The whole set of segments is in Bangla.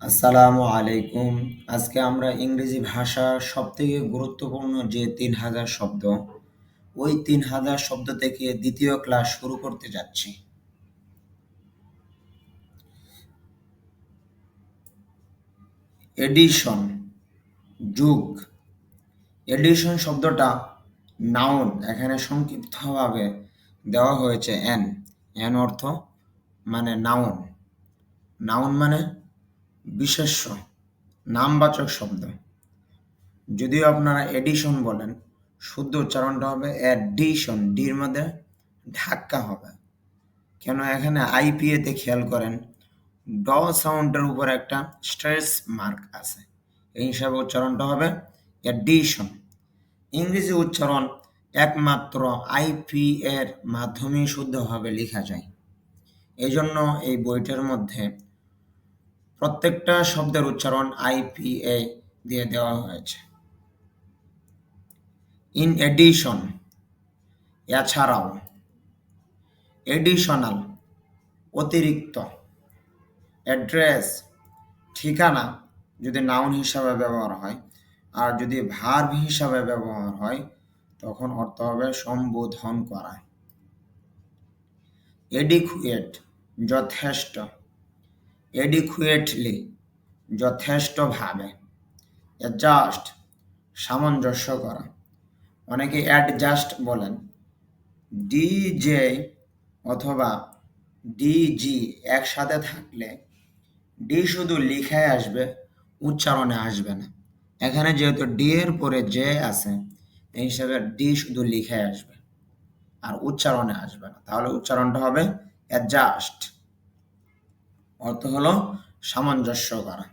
আসসালামু আলাইকুম। আজকে আমরা ইংরেজি ভাষার সবথেকে গুরুত্বপূর্ণ যে ৩,০০০ শব্দ, ওই ৩,০০০ শব্দ থেকে দ্বিতীয় ক্লাস শুরু করতে যাচ্ছি। এডিশন, যুগ। এডিশন শব্দটা নাউন, এখানে সংক্ষিপ্তভাবে দেওয়া হয়েছে এন। এন অর্থ মানে নাউন। নাউন মানে বিশেষ্য, নামবাচক শব্দ। যদিও আপনারা এডিশন বলেন, শুদ্ধ উচ্চারণটা হবে এডিশন, ডির মধ্যে ধাক্কা হবে। কেন এখানে আইপিএতে খেয়াল করেন, ড সাউন্ডের উপর একটা স্ট্রেস মার্ক আছে, এই হিসাবে উচ্চারণটা হবে এডিশন। ইংরেজি উচ্চারণ একমাত্র আইপি এর মাধ্যমেই শুদ্ধভাবে লেখা যায়। এই জন্য এই বইটার মধ্যে প্রত্যেকটা শব্দের উচ্চারণ আইপিএ দিয়ে দেওয়া হয়েছে। ইন এডিশন, এছাড়াও। এডিশনাল, অতিরিক্ত। অ্যাড্রেস, ঠিকানা যদি নাউন হিসাবে ব্যবহার হয়, আর যদি ভার্ব হিসাবে ব্যবহার হয় তখন অর্থ হবে সম্বোধন করা। এডিকুয়েট, যথেষ্ট। এডিকুয়েটলি, যথেষ্টভাবে। অ্যাডজাস্ট, সামঞ্জস্য করা। অনেকে অ্যাডজাস্ট বলেন। ডিজে অথবা ডিজি একসাথে থাকলে ডি শুধু লিখায় আসবে, উচ্চারণে আসবে না। এখানে যেহেতু ডি এর পরে যে আছে, এই হিসাবে ডি শুধু লিখায় আসবে আর উচ্চারণে আসবে না। তাহলে উচ্চারণটা হবে অ্যাডজাস্ট, অর্থ হলো সামঞ্জস্য করা।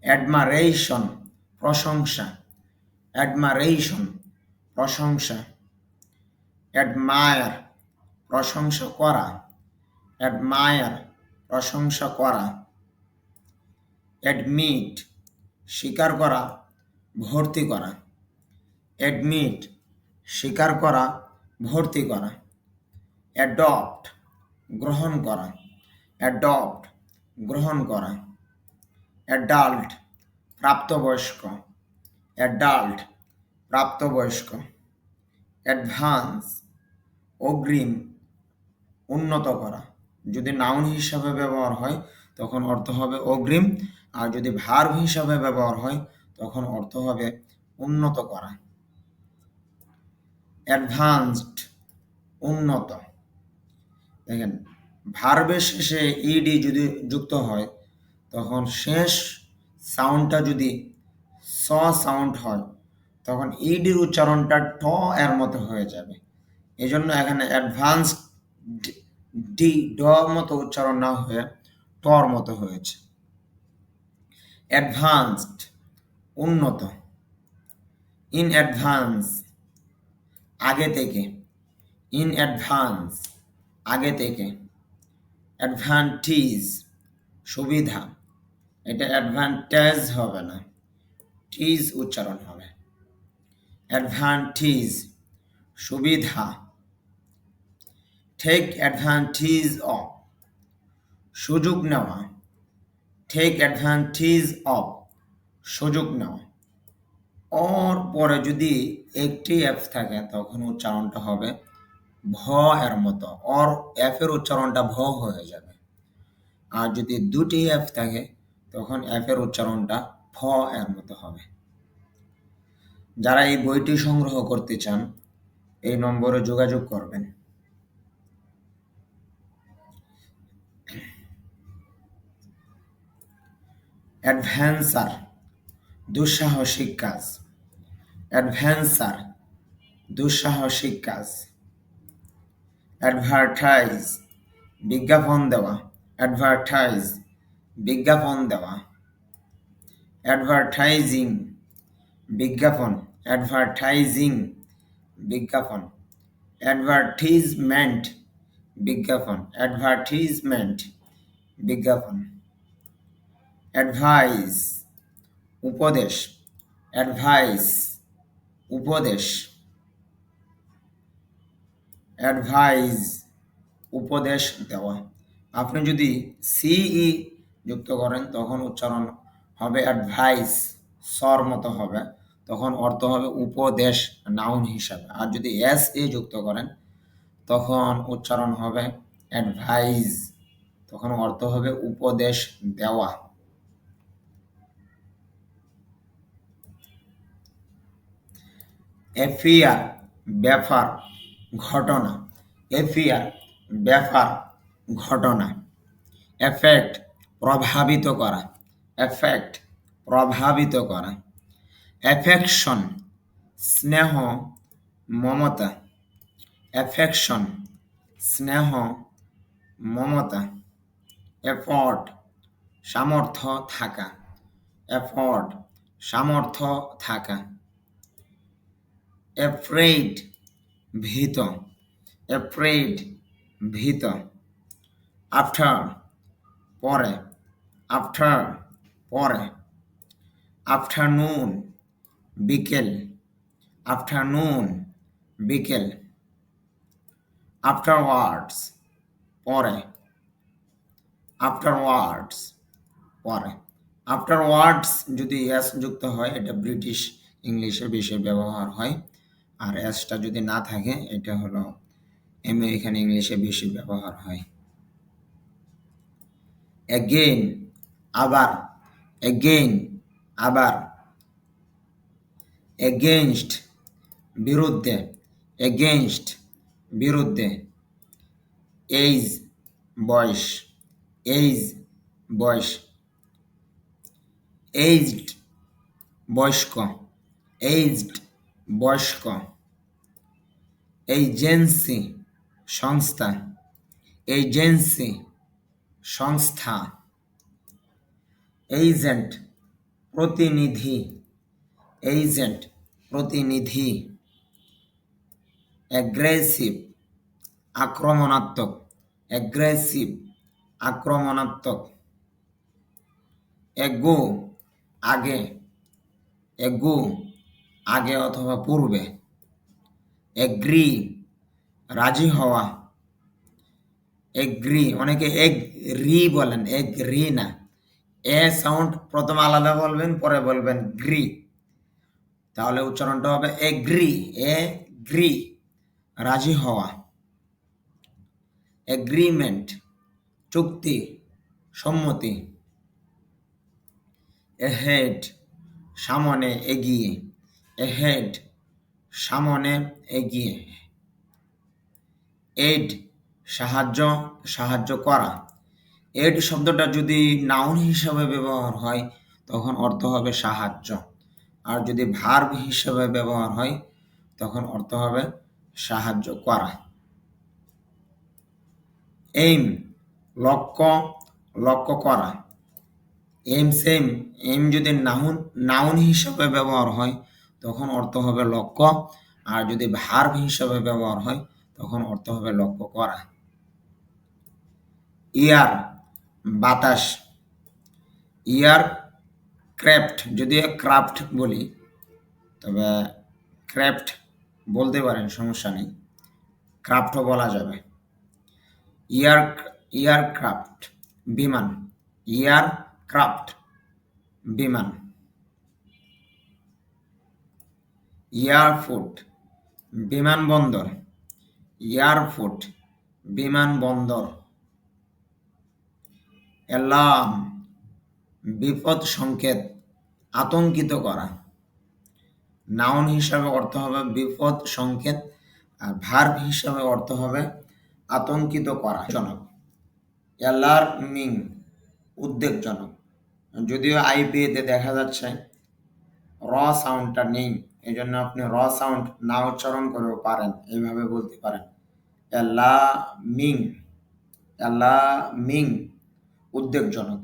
অ্যাডমারেশন, প্রশংসা। অ্যাডমারেশন, প্রশংসা। অ্যাডমায়ার, প্রশংসা করা। অ্যাডমায়ার, প্রশংসা করা। অ্যাডমিট, স্বীকার করা, ভর্তি করা। অ্যাডমিট, স্বীকার করা, ভর্তি করা। অ্যাডপ্ট, গ্রহণ করা। অ্যাডপ্ট, গ্রহণ করা। অ্যাডাল্ট, প্রাপ্তবয়স্ক। অ্যাডাল্ট, প্রাপ্তবয়স্ক। অ্যাডভান্স, অগ্রিম, উন্নত করা। যদি নাউন হিসাবে ব্যবহার হয় তখন অর্থ হবে অগ্রিম, আর যদি ভার্ব হিসাবে ব্যবহার হয় তখন অর্থ হবে উন্নত করা। অ্যাডভান্সড, উন্নত। দেখেন, ভার্বের শেষে ইডি যদি যুক্ত হয় তখন শেষ সাউন্ডটা যদি স সাউন্ড হয় তখন ইডির উচ্চারণটা ট এর মতো হয়ে যাবে। এই জন্য এখানে অ্যাডভান্স ডি ড মতো উচ্চারণ না হয়ে টর মতো হয়েছে। অ্যাডভান্সড, উন্নত। ইন অ্যাডভান্স, আগে থেকে। ইন অ্যাডভান্স, আগে থেকে। অ্যাডভান্টেজ, সুবিধা। এটা অ্যাডভান্টেজ হবে না, টিজ উচ্চারণ হবে। অ্যাডভান্টেজ, সুবিধা। টেক অ্যাডভান্টেজ অফ, সুযোগ নেওয়া। টেক অ্যাডভান্টেজ অফ, সুযোগ নেওয়া। অর পরে যদি একটি এফ থাকে তখন উচ্চারণটা হবে ভ এর মতো, অর এফ এর উচ্চারণটা ভ হয়ে যাবে। আর যদি দুটি এফ থাকে তখন এফ এর উচ্চারণটা ফ এর মতো হবে। যারা এই বইটি সংগ্রহ করতে চান এই নম্বরে যোগাযোগ করবেন। অ্যাডভেঞ্চার, দুঃসাহসিক কাজ। অ্যাডভেঞ্চার, দুঃসাহসিক কাজ। অ্যাডভার্টাইজ, বিজ্ঞাপন দেওয়া। অ্যাডভার্টাইজ, বিজ্ঞাপন দেওয়া। অ্যাডভার্টাইজিং, বিজ্ঞাপন। অ্যাডভার্টাইজিং, বিজ্ঞাপন। অ্যাডভার্টিজমেন্ট, বিজ্ঞাপন। অ্যাডভার্টিজমেন্ট, বিজ্ঞাপন। অ্যাডভাইস, উপদেশ। অ্যাডভাইস, উপদেশ। অ্যাডভাইস, উপদেশ দেওয়া। আপনি যদি সিই যুক্ত করেন তখন উচ্চারণ হবে অ্যাডভাইস, সর মতো হবে, তখন অর্থ হবে উপদেশ নাউন হিসাবে। আর যদি এস এ যুক্ত করেন তখন উচ্চারণ হবে অ্যাডভাইস, তখন অর্থ হবে উপদেশ দেওয়া। এফিয়ার ব্যাপার ঘটনা, এফিয়ার ব্যাপার ঘটনা। এফেক্ট প্রভাবিত করা, এফেক্ট প্রভাবিত করা। অ্যাফেকশন স্নেহ মমতা, অ্যাফেকশন স্নেহ মমতা। এফর্ট সামর্থ্য থাকা, এফর্ট সামর্থ্য থাকা। এফ্রেইড ভীত, এফ্রেইড ভীত। আফটার পরে, আফটার পরে। আফটারনুন বিকেল, আফটারনুন বিকেল। আফটারওয়ার্ডস পরে, আফটারওয়ার্ডস পরে। আফটারওয়ার্ডস যদি এস যুক্ত হয় এটা ব্রিটিশ ইংলিশে বেশি ব্যবহার হয়, আর এসটা যদি না থাকে এটা হলো আমেরিকান ইংলিশে বেশি ব্যবহার হয়। অ্যাগেইন আবার, অ্যাগেইন আবার। এগেইনস্ট বিরুদ্ধে, এগেইনস্ট বিরুদ্ধে। এইজ বয়স, এইজ বয়স। এইজড বয়স্ক, এইজড বয়স্ক। এজেন্সি সংস্থা, এজেন্সি সংস্থা। এজেন্ট প্রতিনিধি, এজেন্ট প্রতিনিধি। অ্যাগ্রেসিভ আক্রমণাত্মক, অ্যাগ্রেসিভ আক্রমণাত্মক। এগো আগে, এগো আগে অথবা পূর্বে। এগ্রি রাজি হওয়া, এগ্রি, অনেকে এগ্রি বলেন, এগ্রি না। এ সাউন্ড প্রথমে আলাদা বলবেন, পরে বলবেন গ্রি, তাহলে উচ্চারণটা হবে এগ্রি, এগ্রি রাজি হওয়া। এগ্রিমেন্ট চুক্তি, সম্মতি। এহেড সামনে এগিয়ে, এহেড সামনে এগিয়ে। এড সাহায্য, সাহায্য করা। এড শব্দটা যদি নাউন হিসাবে ব্যবহার হয় তখন অর্থ হবে সাহায্য, আর যদি ভার্ব হিসাবে ব্যবহার হয় তখন অর্থ হবে সাহায্য করা। এইম লক্ষ্য, লক্ষ্য করা। এইম সেম, এইম যদি নাউন হিসাবে ব্যবহার হয় তখন অর্থ হবে লক্ষ্য, আর যদি ভার্ব হিসাবে ব্যবহার হয় তখন অর্থ হবে লক্ষ্য করা। ইয়ার বাতাস, ইয়ার ক্রাফট, যদিও ক্রাফট বলি তবে ক্রাফট বলতে পারেন, সমস্যা নেই, ক্রাফটও বলা যাবে। ইয়ার, এয়ারক্রাফট বিমান, এয়ারক্রাফট বিমান। এয়ারপোর্ট বিমানবন্দর, এয়ারপোর্ট বিমানবন্দর। অ্যালার্ম বিপদ সংকেত, আতঙ্কিত করা। নাউন হিসাবে অর্থ হবে বিপদ সংকেত, আর ভার্ব হিসাবে অর্থ হবে আতঙ্কিত করা। জনক অ্যালার্মিং উদ্বেগজনক, যদিও আইপিএতে দেখা যাচ্ছে র সাউন্ডটা নেই, এই জন্য আপনি র সাউন্ড না উচ্চারণ করেও পারেন, এইভাবে বলতে পারেন অ্যালার্মিং, অ্যালার্মিং উদ্বেগজনক।